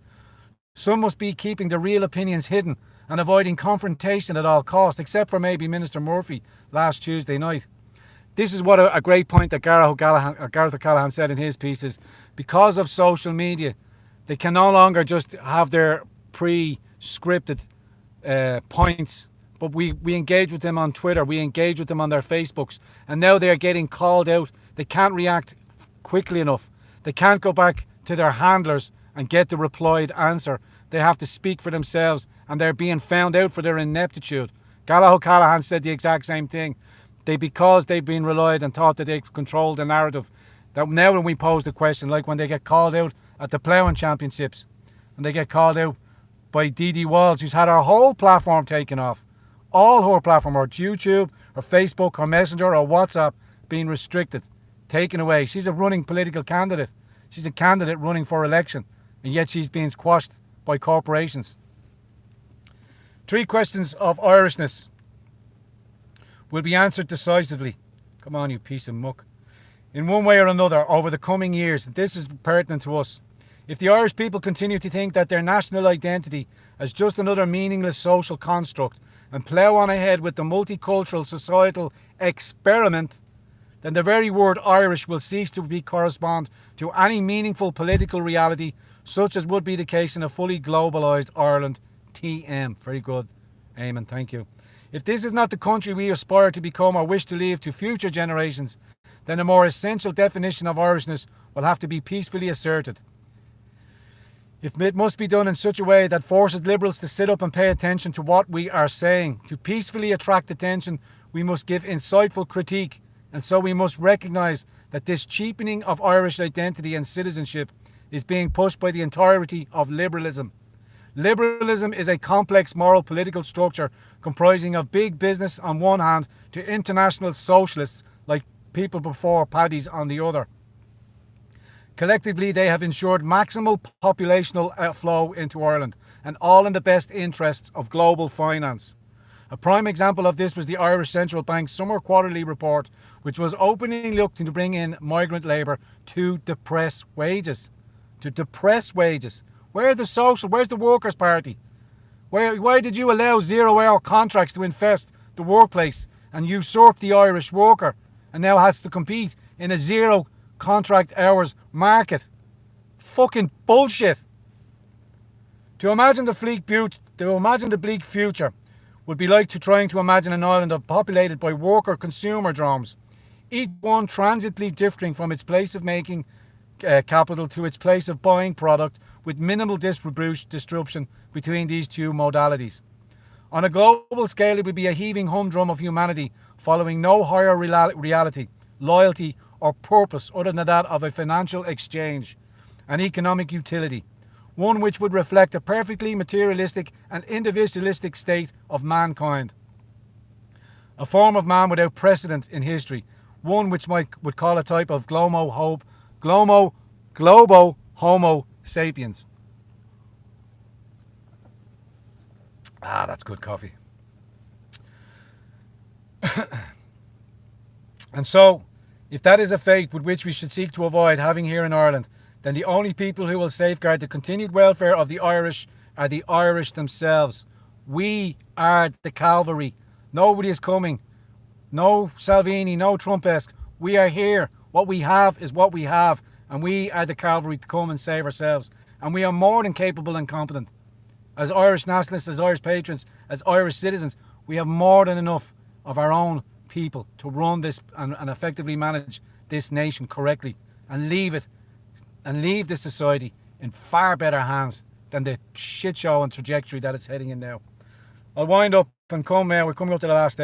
Some must be keeping the real opinions hidden and avoiding confrontation at all costs, except for maybe Minister Murphy last Tuesday night. This is what a great point that Gareth O'Callaghan said in his pieces. Because of social media, they can no longer just have their pre-scripted points, but we engage with them on Twitter, we engage with them on their Facebooks, and now they're getting called out. They can't react quickly enough. They can't go back to their handlers and get the replied answer. They have to speak for themselves, and they're being found out for their ineptitude. Gareth O'Callaghan said the exact same thing. Because they've been relied and thought that they control the narrative, that now when we pose the question, like when they get called out at the ploughing championships, and they get called out by Dee Walls, who's had her whole platform taken off, all her platform, her YouTube, her Facebook, her Messenger, her WhatsApp, being restricted, taken away. She's a running political candidate. She's a candidate running for election, and yet she's being squashed by corporations. 3 questions of Irishness will be answered decisively. Come on, you piece of muck. In one way or another over the coming years. This is pertinent to us. If the Irish people continue to think that their national identity is just another meaningless social construct and plough on ahead with the multicultural societal experiment, then the very word Irish will cease to correspond to any meaningful political reality, such as would be the case in a fully globalised Ireland. TM. Very good. Eamon, thank you. If this is not the country we aspire to become or wish to leave to future generations, then a more essential definition of Irishness will have to be peacefully asserted. It must be done in such a way that forces liberals to sit up and pay attention to what we are saying. To peacefully attract attention, we must give insightful critique, and so we must recognise that this cheapening of Irish identity and citizenship is being pushed by the entirety of liberalism. Liberalism is a complex moral political structure comprising of big business on one hand to international socialists like People Before Paddy's on the other. Collectively, they have ensured maximal populational flow into Ireland, and all in the best interests of global finance. A prime example of this was the Irish Central Bank's summer quarterly report, which was openly looking to bring in migrant labour to depress wages. To depress wages. Where's the Workers' Party? Why did you allow 0-hour contracts to infest the workplace and usurp the Irish worker and now has to compete in a 0 contract hours market? Fucking bullshit. To imagine the bleak future would be like trying to imagine an island populated by worker consumer drones, each one transiently differing from its place of making capital to its place of buying product, with minimal disruption between these two modalities. On a global scale, it would be a heaving humdrum of humanity following no higher reality, loyalty or purpose other than that of a financial exchange, an economic utility, one which would reflect a perfectly materialistic and individualistic state of mankind. A form of man without precedent in history, one which would call a type of globo homo sapiens. That's good coffee. And so, if that is a fate with which we should seek to avoid having here in Ireland, then the only people who will safeguard the continued welfare of the Irish are the Irish themselves. We are the cavalry. Nobody is coming. No Salvini, no Trump-esque. We are here. What we have is what we have. And we are the cavalry to come and save ourselves. And we are more than capable and competent. As Irish nationalists, as Irish patriots, as Irish citizens, we have more than enough of our own people to run this and effectively manage this nation correctly and leave this society in far better hands than the shit show and trajectory that it's heading in now. I'll wind up and come. We're coming up to the last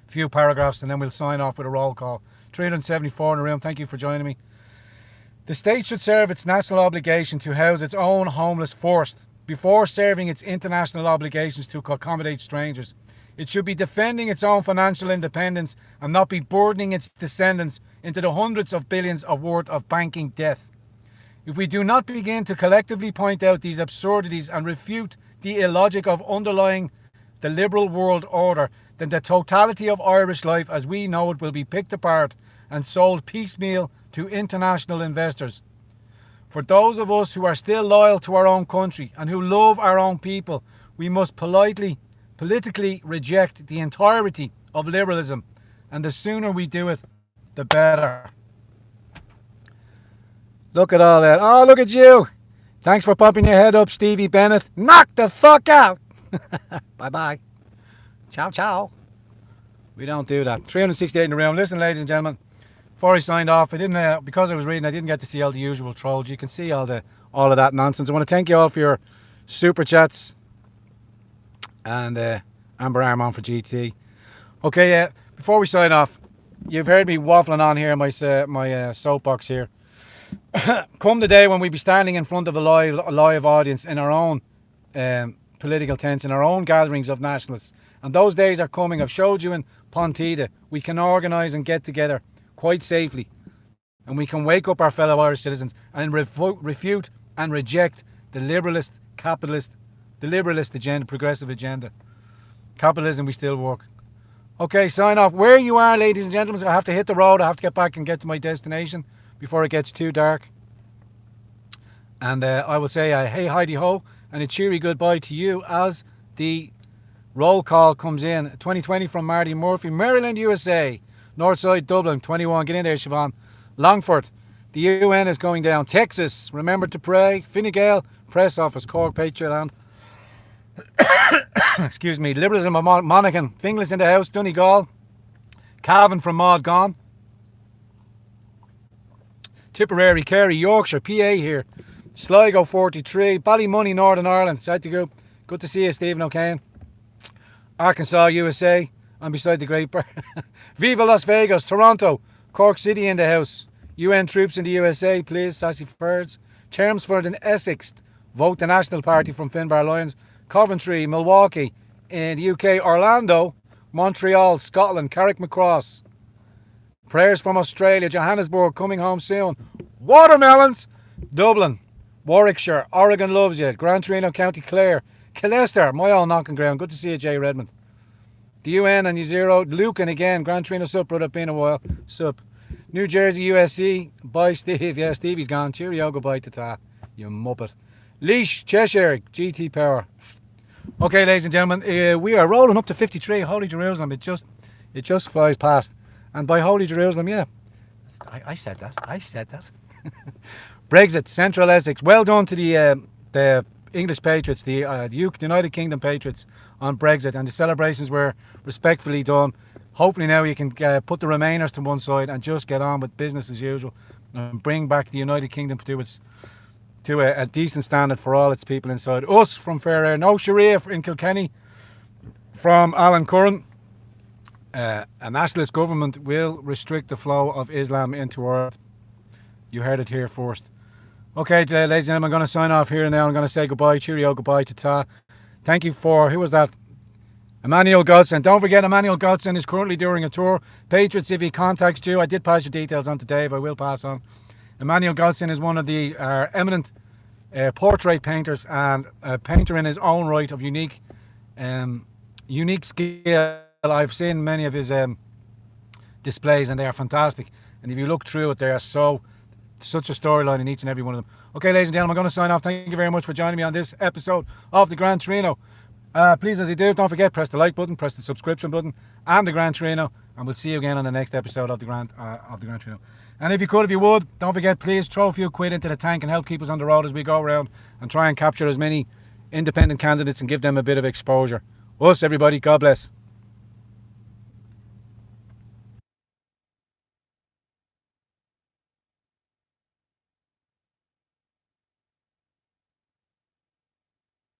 few paragraphs, and then we'll sign off with a roll call. 374 in the room. Thank you for joining me. The state should serve its national obligation to house its own homeless first, before serving its international obligations to accommodate strangers. It should be defending its own financial independence and not be burdening its descendants into the hundreds of billions of worth of banking debt. If we do not begin to collectively point out these absurdities and refute the illogic of underlying the liberal world order, then the totality of Irish life as we know it will be picked apart and sold piecemeal to international investors. For those of us who are still loyal to our own country and who love our own people, we must politically reject the entirety of liberalism, and the sooner we do it, the better. Look at all that. Oh, look at you. Thanks for popping your head up, Stevie Bennett. Knock the fuck out. Bye-bye. Ciao, ciao. We don't do that. 368 in the room. Listen, ladies and gentlemen, before I signed off, I didn't because I was reading, I didn't get to see all the usual trolls. You can see all of that nonsense. I want to thank you all for your super chats and Amber Armon for GT. Okay, before we sign off, you've heard me waffling on here, my soapbox here. Come the day when we be standing in front of a live audience in our own political tents, in our own gatherings of nationalists, and those days are coming. I've showed you in Pontida. We can organise and get together quite safely, and we can wake up our fellow Irish citizens and refute and reject the liberalist, capitalist, the liberalist agenda, progressive agenda. Capitalism, we still work. Okay, sign off. Where you are, ladies and gentlemen, I have to hit the road. I have to get back and get to my destination before it gets too dark. And I will say a hey, Heidi ho, and a cheery goodbye to you as the roll call comes in. 2020 from Marty Murphy, Maryland, USA. Northside, Dublin, 21. Get in there, Siobhan. Longford, the UN is going down. Texas, remember to pray. Fine Gael, Press Office, Cork, Patriotland. Excuse me. Liberalism of Monaghan. Finglas in the house. Donegal. Calvin from Maud gone. Tipperary, Kerry, Yorkshire, PA here. Sligo 43. Ballymoney, Northern Ireland. Side to go. Good to see you, Stephen O'Kane. Arkansas, USA. I'm beside the Great Bar. Viva Las Vegas, Toronto, Cork City in the house. UN troops in the USA, please. Sassy Firds. Chelmsford and Essex. Vote the National Party from Finbar Lions. Coventry, Milwaukee in the UK. Orlando, Montreal, Scotland. Carrickmacross. Prayers from Australia. Johannesburg coming home soon. Watermelons. Dublin, Warwickshire. Oregon loves you. Grand Torino, County Clare. Killester, my old knocking ground. Good to see you, Jay Redmond. The UN and U0. Lucan again. Grand Torino Sup, brother. Been a while. Sup. New Jersey, USC. Bye, Steve. Yeah, Stevie's gone. Cheerio, goodbye to ta. You muppet. Leash, Cheshire. GT Power. Okay, ladies and gentlemen, we are rolling up to 53. Holy Jerusalem. It just flies past. And by Holy Jerusalem, yeah. I said that. Brexit, Central Essex. Well done to the English Patriots, the United Kingdom Patriots on Brexit, and the celebrations were respectfully done. Hopefully now you can put the Remainers to one side and just get on with business as usual and bring back the United Kingdom to a decent standard for all its people inside. Us from Fair Air. No Sharia in Kilkenny from Alan Curran. A nationalist government will restrict the flow of Islam into Ireland. You heard it here first. Okay, ladies and gentlemen, I'm going to sign off here now. I'm going to say goodbye, cheerio, goodbye to Ta. Thank you for, who was that? Emmanuel Godson. Don't forget, Emmanuel Godson is currently doing a tour. Patriots, if he contacts you, I did pass your details on to Dave. I will pass on. Emmanuel Godson is one of the eminent portrait painters and a painter in his own right of unique skill. I've seen many of his displays and they are fantastic. And if you look through it, they are such a storyline in each and every one of them. Okay, ladies and gentlemen, I'm going to sign off. Thank you very much for joining me on this episode of the Gran Torino Please, as you do, don't forget, press the like button, press the subscription button, and the Gran Torino, and we'll see you again on the next episode of the Gran Torino. And if you would, don't forget, please throw a few quid into the tank and help keep us on the road as we go around and try and capture as many independent candidates and give them a bit of exposure. Us, everybody, God bless.